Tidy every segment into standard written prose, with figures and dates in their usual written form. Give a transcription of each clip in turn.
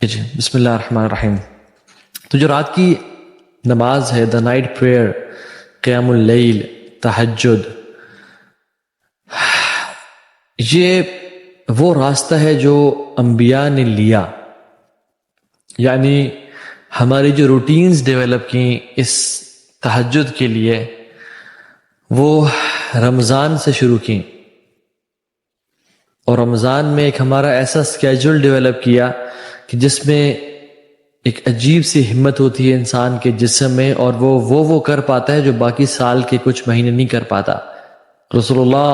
جی بسم اللہ الرحمن الرحیم۔ تو جو رات کی نماز ہے، دا نائٹ پریئر، قیام اللیل، تہجد، یہ وہ راستہ ہے جو انبیاء نے لیا، یعنی ہماری جو روٹینز ڈیولپ کی اس تہجد کے لیے وہ رمضان سے شروع کی، اور رمضان میں ایک ہمارا ایسا اسکیجول ڈیولپ کیا کہ جس میں ایک عجیب سی ہمت ہوتی ہے انسان کے جسم میں، اور وہ کر پاتا ہے جو باقی سال کے کچھ مہینے نہیں کر پاتا۔ رسول اللہ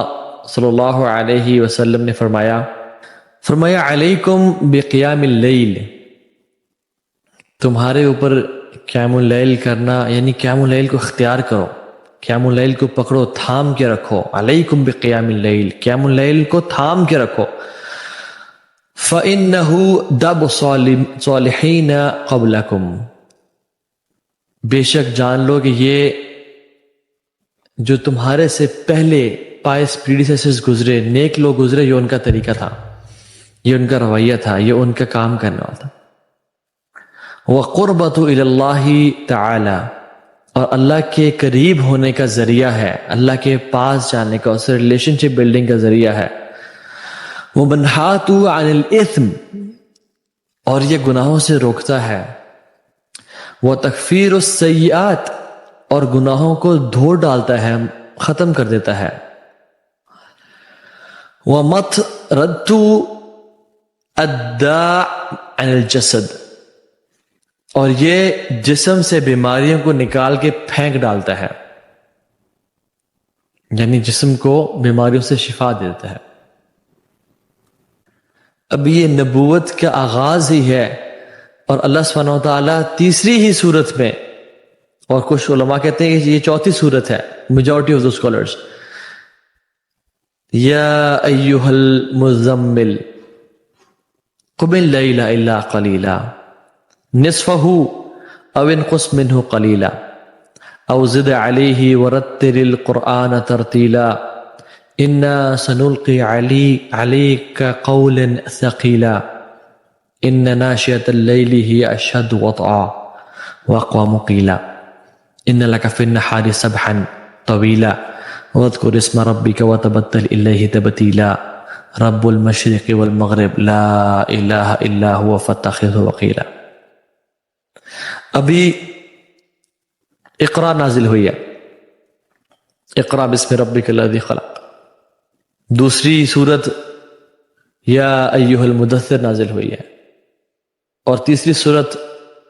صلی اللہ علیہ وسلم نے فرمایا علیکم بقیام اللیل، تمہارے اوپر قیام اللیل کرنا، یعنی قیام اللیل کو اختیار کرو، قیام اللیل کو پکڑو، تھام کے رکھو۔ علیکم بقیام اللیل، قیام اللیل کو تھام کے رکھو۔ فَإِنَّهُ دَبُ صَالِحِينَ قَبْلَكُمْ، بے شک جان لو کہ یہ جو تمہارے سے پہلے پائس پریڈیسیسرز گزرے، نیک لوگ گزرے، یہ ان کا طریقہ تھا، یہ ان کا رویہ تھا، یہ ان کا کام کرنا ہوتا۔ وَقُرْبَةُ إِلَى اللَّهِ تَعَالَى، اور اللہ کے قریب ہونے کا ذریعہ ہے، اللہ کے پاس جانے کا، اس سے ریلیشن شپ بلڈنگ کا ذریعہ ہے۔ وَمَنْحَاتُ عَنِ الْإِثْمِ، اور یہ گناہوں سے روکتا ہے۔ وَتَكْفِيرُ السَّيِّئَاتِ، اور گناہوں کو دھو ڈالتا ہے، ختم کر دیتا ہے۔ وَمَطْرَدُ الدَّاءِ عَنِ الْجَسَدِ، اور یہ جسم سے بیماریوں کو نکال کے پھینک ڈالتا ہے، یعنی جسم کو بیماریوں سے شفا دیتا ہے۔ اب یہ نبوت کا آغاز ہی ہے، اور اللہ سبحانہ وتعالیٰ تیسری ہی صورت میں، اور کچھ علماء کہتے ہیں کہ یہ چوتھی صورت ہے، میجورٹی آف دا اسکالرز، یا ایہا المزمل قم اللیل الا قلیلا نصفہ او انقص منہ قلیلا او زد علیہ ورتل القرآن ترتیلا انا سنلقی علیک قولا ثقیلا ان ناشئۃ اللیل ہی اشد وطئا واقوم قیلا ان لک فی النہار سبحا طویلا واذکر اسم ربک وتبتل الیہ تبتیلا رب المشرق والمغرب لا الہ الا هو فاتخذہ وکیلا۔ ابھی اقرا نازل ہوئی ہے، اقرا بسم ربک الذی خلق۔ دوسری صورت یا ایہا المدثر نازل ہوئی ہے، اور تیسری صورت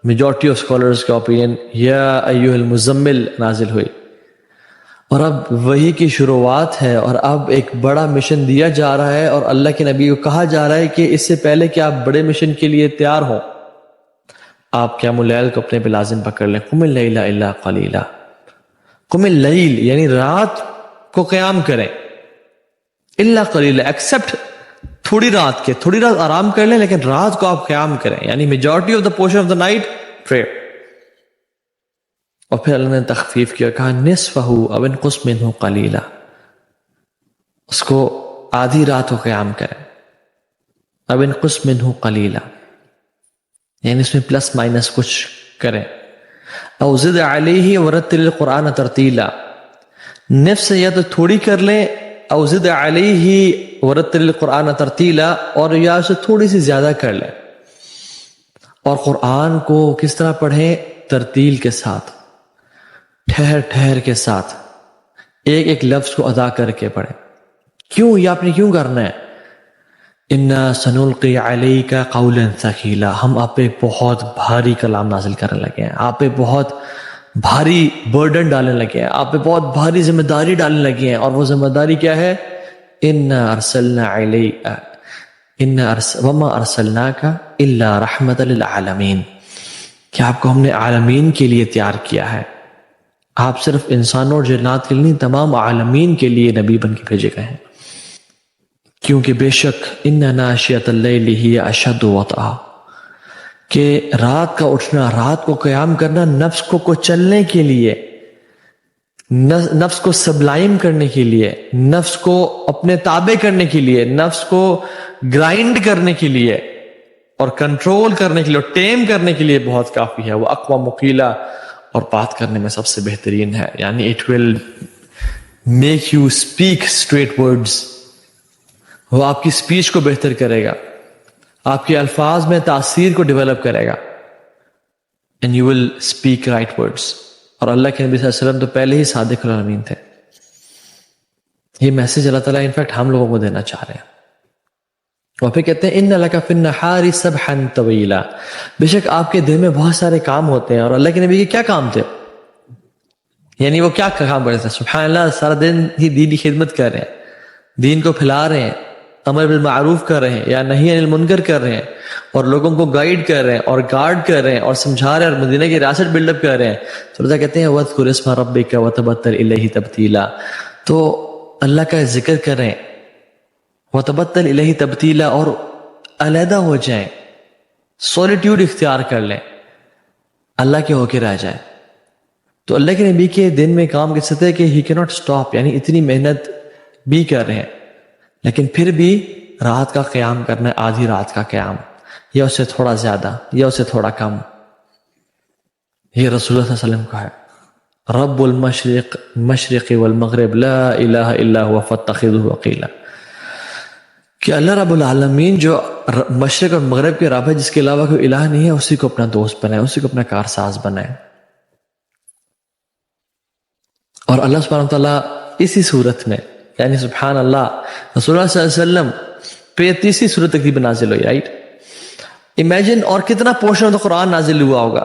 میجورٹی آف اسکالرز کا اوپینین یا ایہا المزمل نازل ہوئی، اور اب وحی کی شروعات ہے، اور اب ایک بڑا مشن دیا جا رہا ہے، اور اللہ کے نبی کو کہا جا رہا ہے کہ اس سے پہلے کہ آپ بڑے مشن کے لیے تیار ہوں، آپ قیام اللیل کو اپنے پہ لازم پکڑ لیں۔ قم اللیل الا قلیلا، قم اللیل یعنی رات کو قیام کریں، الا قلیلا ایکسپٹ تھوڑی رات کے، تھوڑی رات آرام کر لیں، لیکن رات کو آپ قیام کریں، یعنی majority of the portion of the night prayer. اور پھر اللہ نے تخفیف کیا، کہا نصفہ او انقص منہ قلیلا، اس کو آدھی رات کو قیام کریں، او انقص منہ قلیلا یعنی اس میں پلس مائنس کچھ کریں۔ او زد علیہ ورتل القرآن ترتیلا، نصف سے یا تو تھوڑی کر لیں، او زد علیہ ورتل القرآن ترتیلا، اور یا اسے تھوڑی سی زیادہ کر لیں۔ اور قرآن کو کس طرح پڑھیں؟ ترتیل کے ساتھ، ٹھہر ٹھہر کے ساتھ، ایک ایک لفظ کو ادا کر کے پڑھیں۔ کیوں؟ یہ آپ نے کیوں کرنا ہے؟ انا سنلقی علیک قولا ثقیلا، ہم آپ پہ بہت بھاری کلام نازل کرنے لگے ہیں، آپ پہ بہت بھاری برڈن ڈالنے لگے ہیں، آپ پہ بہت بھاری ذمہ داری ڈالنے لگے ہیں، اور وہ ذمہ داری کیا ہے؟ انا ارسلنا علیک وما ارسلناک الا رحمۃ للعالمین، کہ آپ کو ہم نے عالمین کے لیے تیار کیا ہے، آپ صرف انسانوں اور جنات کے لیے نہیں، تمام عالمین کے لیے نبی بن کے بھیجے گئے ہیں۔ کیونکہ بے شک ان ناشئۃ اللیل ہی اشد وطئا، کہ رات کا اٹھنا، رات کو قیام کرنا نفس کو چلنے کے لیے، نفس کو سبلائم کرنے کے لیے، نفس کو اپنے تابع کرنے کے لیے، نفس کو گرائنڈ کرنے کے لیے، اور کنٹرول کرنے کے لیے اور ٹیم کرنے کے لیے بہت کافی ہے. وہ اقوى مقیلا، اور بات کرنے میں سب سے بہترین ہے. یعنی it will make you speak straight words. وہ آپ کی اسپیچ کو بہتر کرے گا، آپ کے الفاظ میں تاثیر کو ڈیولپ کرے گا. And you will speak right words. اور اللہ کے نبی صلی اللہ علیہ وسلم تو پہلے ہی صادق الامین تھے. یہ میسج اللہ تعالیٰ انفیکٹ ہم لوگوں کو دینا چاہ رہے ہیں. اور پھر کہتے ہیں ان لک فی النہار سبحا طویلا، بے شک آپ کے دن میں بہت سارے کام ہوتے ہیں. اور اللہ کے نبی کے کیا کام تھے؟ یعنی وہ کیا کام کرتے ہیں؟ سبحان اللہ، سارا دن ہی دین کی خدمت کر رہے ہیں، دین کو پھیلا رہے ہیں، امر بالمعروف کر رہے ہیں یا نہی عن المنکر کر رہے ہیں، اور لوگوں کو گائیڈ کر رہے ہیں اور گارڈ کر رہے ہیں اور سمجھا رہے ہیں اور مدینہ کی ریاست بلڈ اپ کر رہے ہیں. تو اللہ کہتے ہیں وَاذْكُرِ اسْمَ رَبِّكَ وَتَبَتَّلْ إِلَيْهِ تَبْتِيلًا. تو اللہ کا ذکر کریں، وَتَبَتَّلْ إِلَيْهِ تَبْتِيلًا، اور علیحدہ ہو جائیں، سولیٹیوڈ اختیار کر لیں، اللہ کے ہو کے رہ جائیں. تو اللہ کے نبی کے دن میں کام کس طرح کہ ہی کینٹ اسٹاپ، یعنی اتنی محنت بھی کر رہے ہیں لیکن پھر بھی رات کا قیام کرنا ہے، آدھی رات کا قیام، یا اس سے تھوڑا زیادہ یا اس سے تھوڑا کم. یہ رسول اللہ صلی اللہ علیہ وسلم کا ہے. رب المشرق مشرق والمغرب لا الہ الا هو فاتخذه وکیلا، کہ اللہ رب العالمین جو مشرق اور مغرب کے رب ہے، جس کے علاوہ کوئی الہ نہیں ہے، اسی کو اپنا دوست بنائے، اسی کو اپنا کارساز بنائے. اور اللہ سبحانہ وتعالیٰ اسی صورت میں، یعنی سبحان اللہ، رسول اللہ صلی اللہ علیہ وسلم پہ تیسری صورت تقریباً نازل ہوئی، رائٹ؟ امیجن، اور کتنا پورشن آف قرآن نازل ہوا ہوگا؟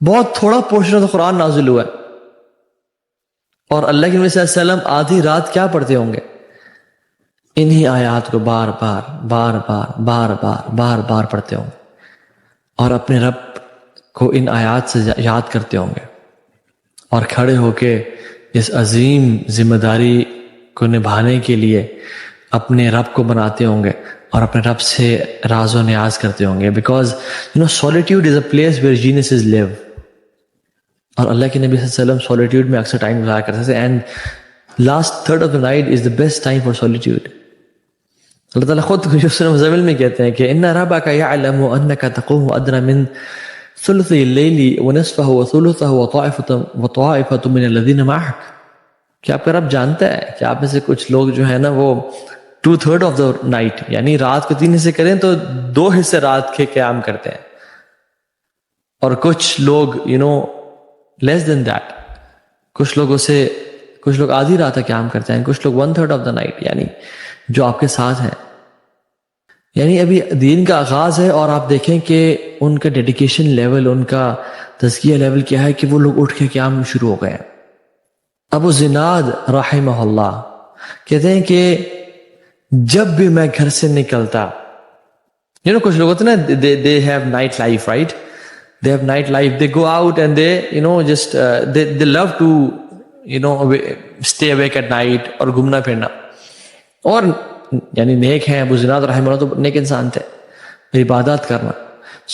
بہت تھوڑا پورشن آف قرآن نازل ہوا ہے. اور اللہ کے نبی صلی اللہ علیہ وسلم آدھی رات کیا پڑھتے ہوں گے؟ انہی آیات کو بار بار بار بار بار بار بار بار پڑھتے ہوں گے، اور اپنے رب کو ان آیات سے یاد کرتے ہوں گے، اور کھڑے ہو کے اس عظیم ذمہ داری کو نبھانے کے لیے اپنے رب کو بناتے ہوں گے اور اپنے رب سے راز و نیاز کرتے ہوں گے. Because solitude is a place where geniuses live. اور اللہ کے نبی صلی اللہ علیہ وسلم solitude میں اکثر ٹائم گزارا کرتے تھے. and last third of the night is the best time for solitude. اللہ تعالیٰ خود سورہ مزمل میں کہتے ہیں کہ ان ربک یعلم انک تقوم ادنی من ثلثی اللیل ونصفہ وثلثہ وطائفۃ من الذین معک، کہ آپ کا رب جانتا ہے کہ آپ میں سے کچھ لوگ جو ہے نا وہ 2/3 آف دا نائٹ، یعنی رات کو 3 حصے کریں تو 2 حصے رات کے قیام کرتے ہیں، اور کچھ لوگ لیس دین دیٹ، کچھ لوگ آدھی رات کا قیام کرتے ہیں، کچھ لوگ 1/3 آف دا نائٹ، یعنی جو آپ کے ساتھ ہیں. یعنی ابھی دین کا آغاز ہے اور آپ دیکھیں کہ ان کا ڈیڈیکیشن لیول، ان کا تزکیہ لیول کیا ہے کہ وہ لوگ اٹھ کے قیام شروع ہو گئے ہیں. ابو زناد رحمہ اللہ کہتے ہیں کہ جب بھی میں گھر سے نکلتا، کچھ لوگ ہوتے ہیں نا، they have night life, right? They have night life. They go out and they just they love to stay awake at night اور گھومنا پھرنا. اور یعنی نیک ہیں، ابو زناد رحمہ اللہ تو نیک انسان تھے، عبادات کرنا.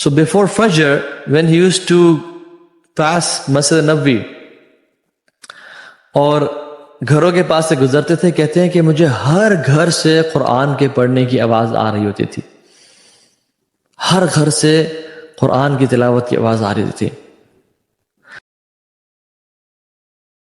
So before Fajr, when he used to pass Masjid Nabawi اور گھروں کے پاس سے گزرتے تھے، کہتے ہیں کہ مجھے ہر گھر سے قرآن کے پڑھنے کی آواز آ رہی ہوتی تھی، ہر گھر سے قرآن کی تلاوت کی آواز آ رہی تھی.